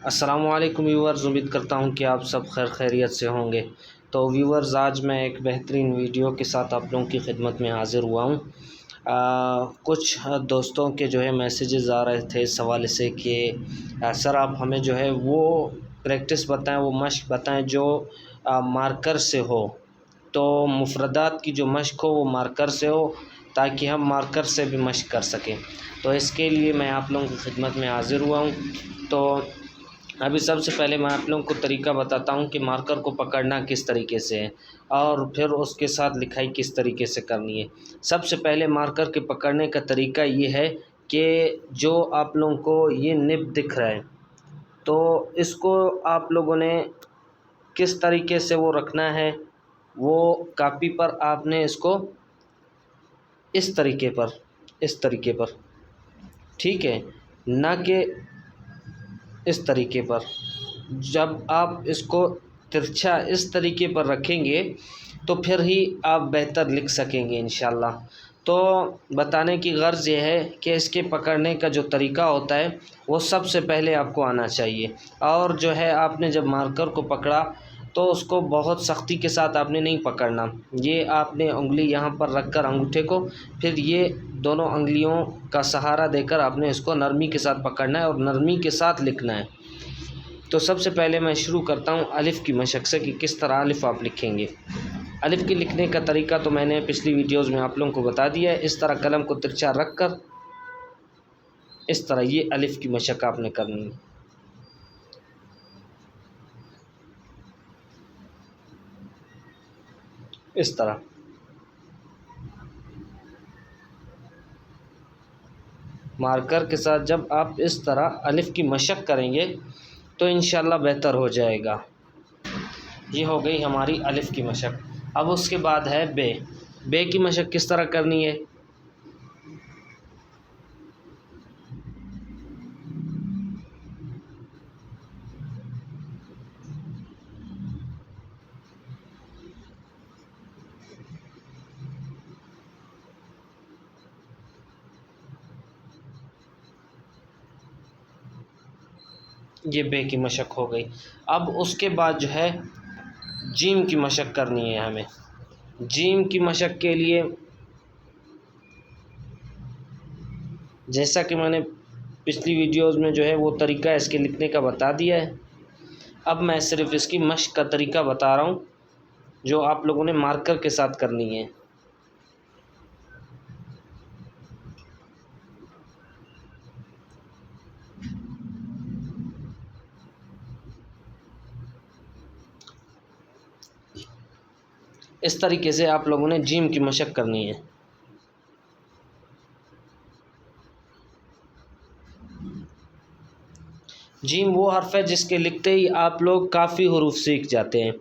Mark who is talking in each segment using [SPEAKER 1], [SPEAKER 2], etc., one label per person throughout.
[SPEAKER 1] السلام علیکم ویورز، امید کرتا ہوں کہ آپ سب خیریت سے ہوں گے۔ تو ویورز، آج میں ایک بہترین ویڈیو کے ساتھ آپ لوگوں کی خدمت میں حاضر ہوا ہوں۔ کچھ دوستوں کے جو ہے میسیجز آ رہے تھے اس حوالے سے کہ سر آپ ہمیں جو ہے وہ پریکٹس بتائیں، وہ مشق بتائیں جو مارکر سے ہو، تو مفردات کی جو مشق ہو وہ مارکر سے ہو تاکہ ہم مارکر سے بھی مشق کر سکیں۔ تو اس کے لیے میں آپ لوگوں کی خدمت میں حاضر ہوا ہوں۔ تو ابھی سب سے پہلے میں آپ لوگوں کو طریقہ بتاتا ہوں کہ مارکر کو پکڑنا کس طریقے سے ہے اور پھر اس کے ساتھ لکھائی کس طریقے سے کرنی ہے۔ سب سے پہلے مارکر کے پکڑنے کا طریقہ یہ ہے کہ جو آپ لوگوں کو یہ نب دکھ رہا ہے، تو اس کو آپ لوگوں نے کس طریقے سے وہ رکھنا ہے، وہ کاپی پر آپ نے اس کو اس طریقے پر ٹھیک ہے، نہ کہ اس طریقے پر۔ جب آپ اس کو ترچھا اس طریقے پر رکھیں گے تو پھر ہی آپ بہتر لکھ سکیں گے انشاءاللہ۔ تو بتانے کی غرض یہ ہے کہ اس کے پکڑنے کا جو طریقہ ہوتا ہے وہ سب سے پہلے آپ کو آنا چاہیے، اور جو ہے آپ نے جب مارکر کو پکڑا تو اس کو بہت سختی کے ساتھ آپ نے نہیں پکڑنا۔ یہ آپ نے انگلی یہاں پر رکھ کر انگوٹھے کو، پھر یہ دونوں انگلیوں کا سہارا دے کر آپ نے اس کو نرمی کے ساتھ پکڑنا ہے اور نرمی کے ساتھ لکھنا ہے۔ تو سب سے پہلے میں شروع کرتا ہوں الف کی مشق سے کہ کس طرح الف آپ لکھیں گے۔ الف کے لکھنے کا طریقہ تو میں نے پچھلی ویڈیوز میں آپ لوگوں کو بتا دیا ہے۔ اس طرح قلم کو ترچھا رکھ کر اس طرح یہ الف کی مشق آپ نے کرنی ہے۔ اس طرح مارکر کے ساتھ جب آپ اس طرح الف کی مشق کریں گے تو انشاءاللہ بہتر ہو جائے گا۔ یہ ہو گئی ہماری الف کی مشق۔ اب اس کے بعد ہے بے۔ بے کی مشق کس طرح کرنی ہے؟ یہ بے کی مشق ہو گئی۔ اب اس کے بعد جو ہے جیم کی مشق کرنی ہے ہمیں۔ جیم کی مشق کے لیے جیسا کہ میں نے پچھلی ویڈیوز میں جو ہے وہ طریقہ اس کے لکھنے کا بتا دیا ہے، اب میں صرف اس کی مشق کا طریقہ بتا رہا ہوں جو آپ لوگوں نے مارکر کے ساتھ کرنی ہے۔ اس طریقے سے آپ لوگوں نے جیم کی مشق کرنی ہے۔ جیم وہ حرف ہے جس کے لکھتے ہی آپ لوگ کافی حروف سیکھ جاتے ہیں،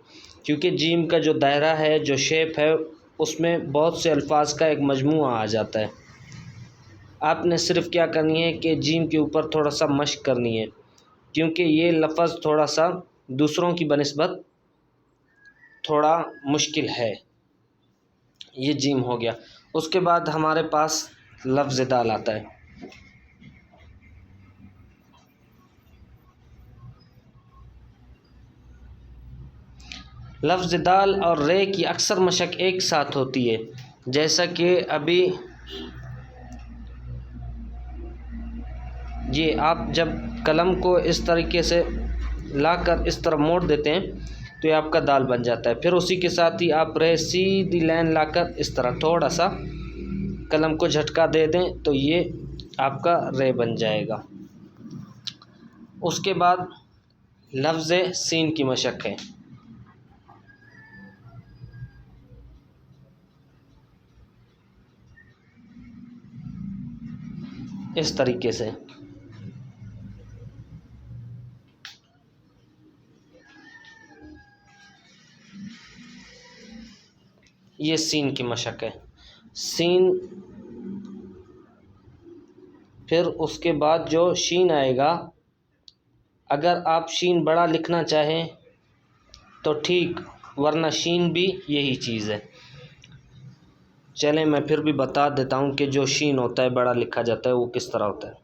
[SPEAKER 1] کیونکہ جیم کا جو دائرہ ہے، جو شیپ ہے، اس میں بہت سے الفاظ کا ایک مجموعہ آ جاتا ہے۔ آپ نے صرف کیا کرنی ہے کہ جیم کے اوپر تھوڑا سا مشق کرنی ہے، کیونکہ یہ لفظ تھوڑا سا دوسروں کی بنسبت تھوڑا مشکل ہے۔ یہ جیم ہو گیا۔ اس کے بعد ہمارے پاس لفظ دال آتا ہے۔ لفظ دال اور رے کی اکثر مشق ایک ساتھ ہوتی ہے، جیسا کہ ابھی یہ آپ جب قلم کو اس طریقے سے لا کر اس طرح موڑ دیتے ہیں تو یہ آپ کا دال بن جاتا ہے۔ پھر اسی کے ساتھ ہی آپ رے سیدھی لائن لا کر اس طرح تھوڑا سا قلم کو جھٹکا دے دیں تو یہ آپ کا رے بن جائے گا۔ اس کے بعد لفظ سین کی مشق ہے۔ اس طریقے سے یہ سین کی مشق ہے۔ سین، پھر اس کے بعد جو شین آئے گا، اگر آپ شین بڑا لکھنا چاہیں تو ٹھیک، ورنہ شین بھی یہی چیز ہے۔ چلیں میں پھر بھی بتا دیتا ہوں کہ جو شین ہوتا ہے بڑا لکھا جاتا ہے وہ کس طرح ہوتا ہے۔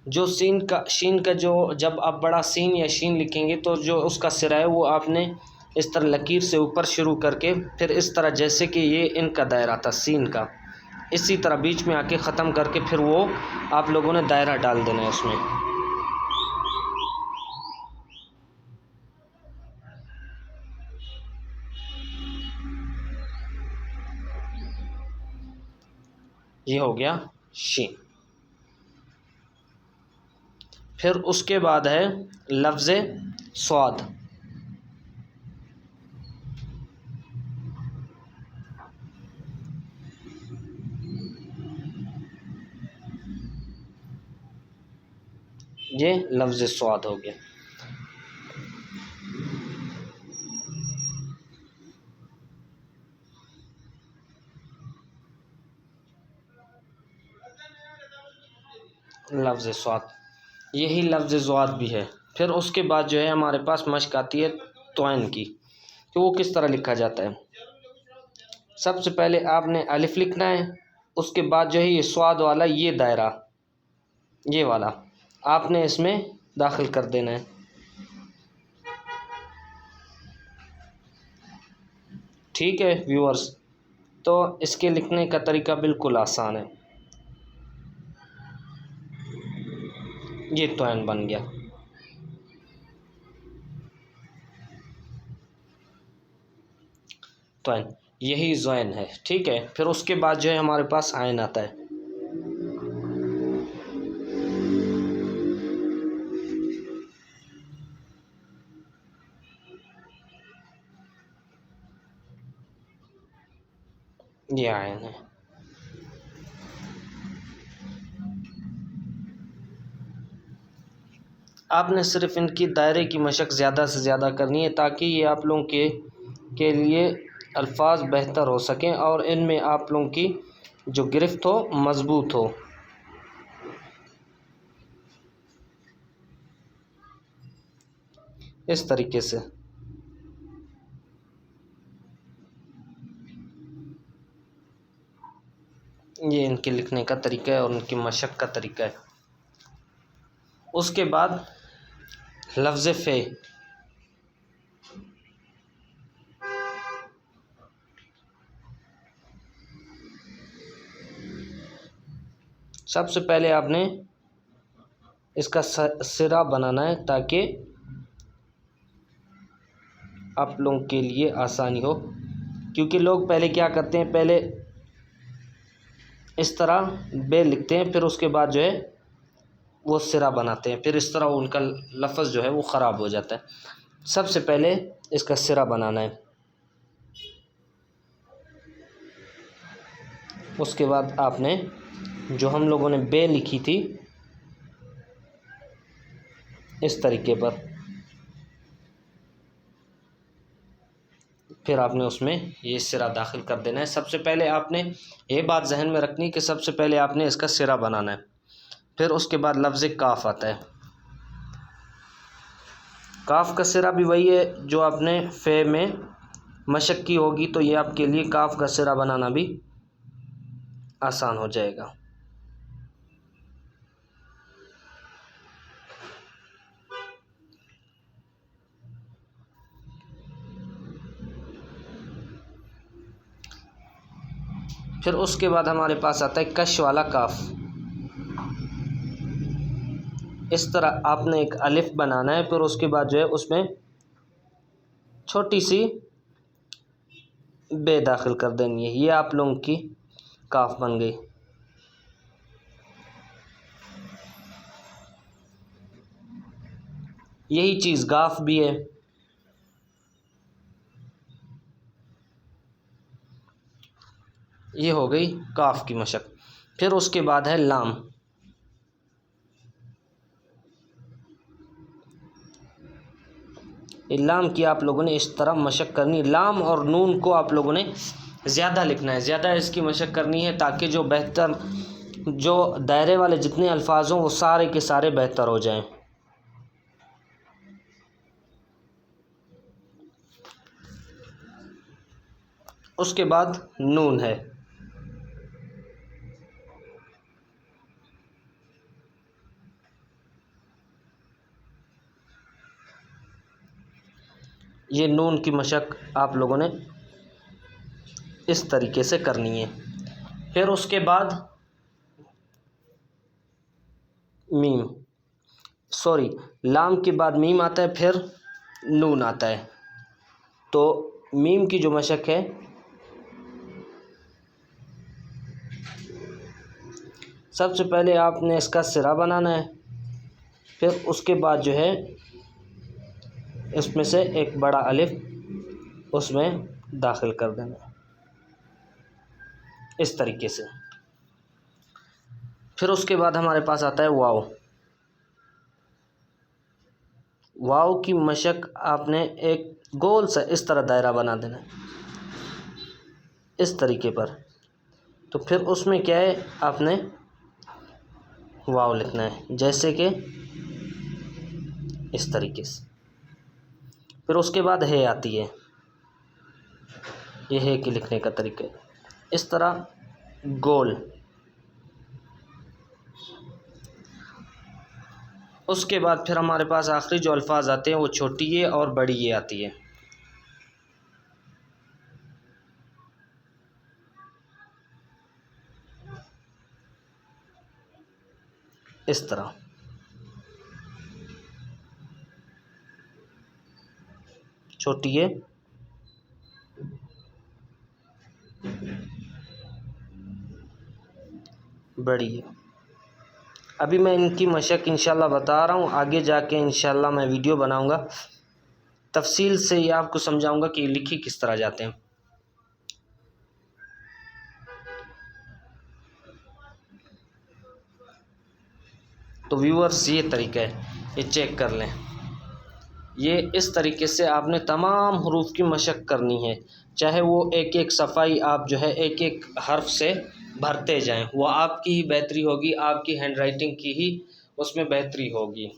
[SPEAKER 1] جو شین کا جو جب آپ بڑا سین یا شین لکھیں گے تو جو اس کا سرا ہے وہ آپ نے اس طرح لکیر سے اوپر شروع کر کے پھر اس طرح جیسے کہ یہ ان کا دائرہ تھا سین کا، اسی طرح بیچ میں آ کے ختم کر کے پھر وہ آپ لوگوں نے دائرہ ڈال دینا ہے اس میں۔ یہ ہو گیا شین۔ پھر اس کے بعد ہے لفظ صاد۔ یہ لفظ صاد ہو گیا۔ لفظ صاد، یہی لفظ ضاد بھی ہے۔ پھر اس کے بعد جو ہے ہمارے پاس مشق آتی ہے توئن کی، کہ وہ کس طرح لکھا جاتا ہے۔ سب سے پہلے آپ نے الف لکھنا ہے، اس کے بعد جو ہے یہ صاد والا یہ دائرہ، یہ والا آپ نے اس میں داخل کر دینا ہے۔ ٹھیک ہے ویورز، تو اس کے لکھنے کا طریقہ بالکل آسان ہے۔ یہ توئن بن گیا۔ توئن، یہی زوین ہے، ٹھیک ہے۔ پھر اس کے بعد جو ہے ہمارے پاس عین آتا ہے۔ یہ عین ہے۔ آپ نے صرف ان کی دائرے کی مشق زیادہ سے زیادہ کرنی ہے تاکہ یہ آپ لوگوں کے لیے الفاظ بہتر ہو سکیں اور ان میں آپ لوگوں کی جو گرفت ہو مضبوط ہو۔ اس طریقے سے یہ ان کے لکھنے کا طریقہ ہے اور ان کی مشق کا طریقہ ہے۔ اس کے بعد لفظ فے۔ سب سے پہلے آپ نے اس کا سرا بنانا ہے تاکہ آپ لوگوں کے لیے آسانی ہو، کیونکہ لوگ پہلے کیا کرتے ہیں، پہلے اس طرح بے لکھتے ہیں، پھر اس کے بعد جو ہے وہ سرا بناتے ہیں، پھر اس طرح ان کا لفظ جو ہے وہ خراب ہو جاتا ہے۔ سب سے پہلے اس کا سرا بنانا ہے، اس کے بعد آپ نے جو ہم لوگوں نے بے لکھی تھی اس طریقے پر، پھر آپ نے اس میں یہ سرا داخل کر دینا ہے۔ سب سے پہلے آپ نے یہ بات ذہن میں رکھنی کہ سب سے پہلے آپ نے اس کا سرا بنانا ہے، پھر اس کے بعد لفظ کاف آتا ہے۔ کاف کا سرا بھی وہی ہے جو آپ نے فے میں مشق کی ہوگی، تو یہ آپ کے لیے کاف کا سرا بنانا بھی آسان ہو جائے گا۔ پھر اس کے بعد ہمارے پاس آتا ہے کش والا کاف۔ اس طرح آپ نے ایک الف بنانا ہے، پھر اس کے بعد جو ہے اس میں چھوٹی سی بے داخل کر دینی ہے، یہ آپ لوگوں کی کاف بن گئی۔ یہی چیز گاف بھی ہے۔ یہ ہو گئی کاف کی مشق۔ پھر اس کے بعد ہے لام۔ لام کی آپ لوگوں نے اس طرح مشق کرنی، لام اور نون کو آپ لوگوں نے زیادہ لکھنا ہے، زیادہ اس کی مشق کرنی ہے تاکہ جو دائرے والے جتنے الفاظ ہوں وہ سارے کے سارے بہتر ہو جائیں۔ اس کے بعد نون ہے۔ یہ نون کی مشق آپ لوگوں نے اس طریقے سے کرنی ہے۔ پھر اس کے بعد لام کے بعد میم آتا ہے، پھر نون آتا ہے۔ تو میم کی جو مشق ہے، سب سے پہلے آپ نے اس کا سرا بنانا ہے، پھر اس کے بعد جو ہے اس میں سے ایک بڑا الف اس میں داخل کر دینا اس طریقے سے۔ پھر اس کے بعد ہمارے پاس آتا ہے واو۔ واو کی مشق آپ نے ایک گول سا اس طرح دائرہ بنا دینا ہے اس طریقے پر۔ تو پھر اس میں کیا ہے، آپ نے واو لکھنا ہے جیسے کہ اس طریقے سے۔ پھر اس کے بعد ہے آتی ہے، یہ ہے کہ لکھنے کا طریقہ اس طرح گول۔ اس کے بعد پھر ہمارے پاس آخری جو الفاظ آتے ہیں وہ چھوٹی یہ اور بڑی یہ آتی ہے اس طرح۔ چھوٹی یہ بڑی یہ۔ ابھی میں ان کی مشق انشاءاللہ بتا رہا ہوں، آگے جا کے انشاءاللہ میں ویڈیو بناؤں گا، تفصیل سے یہ آپ کو سمجھاؤں گا کہ یہ لکھی کس طرح جاتے ہیں۔ تو ویورز یہ طریقہ ہے، یہ چیک کر لیں۔ یہ اس طریقے سے آپ نے تمام حروف کی مشق کرنی ہے، چاہے وہ ایک ایک صفائی آپ جو ہے ایک ایک حرف سے بھرتے جائیں، وہ آپ کی ہی بہتری ہوگی، آپ کی ہینڈ رائٹنگ کی ہی اس میں بہتری ہوگی۔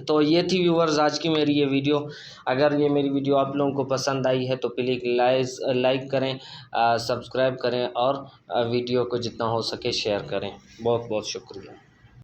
[SPEAKER 1] تو یہ تھی ویورز آج کی میری یہ ویڈیو۔ اگر یہ میری ویڈیو آپ لوگوں کو پسند آئی ہے تو پلیز لائک کریں، سبسکرائب کریں اور ویڈیو کو جتنا ہو سکے شیئر کریں۔ بہت بہت شکریہ۔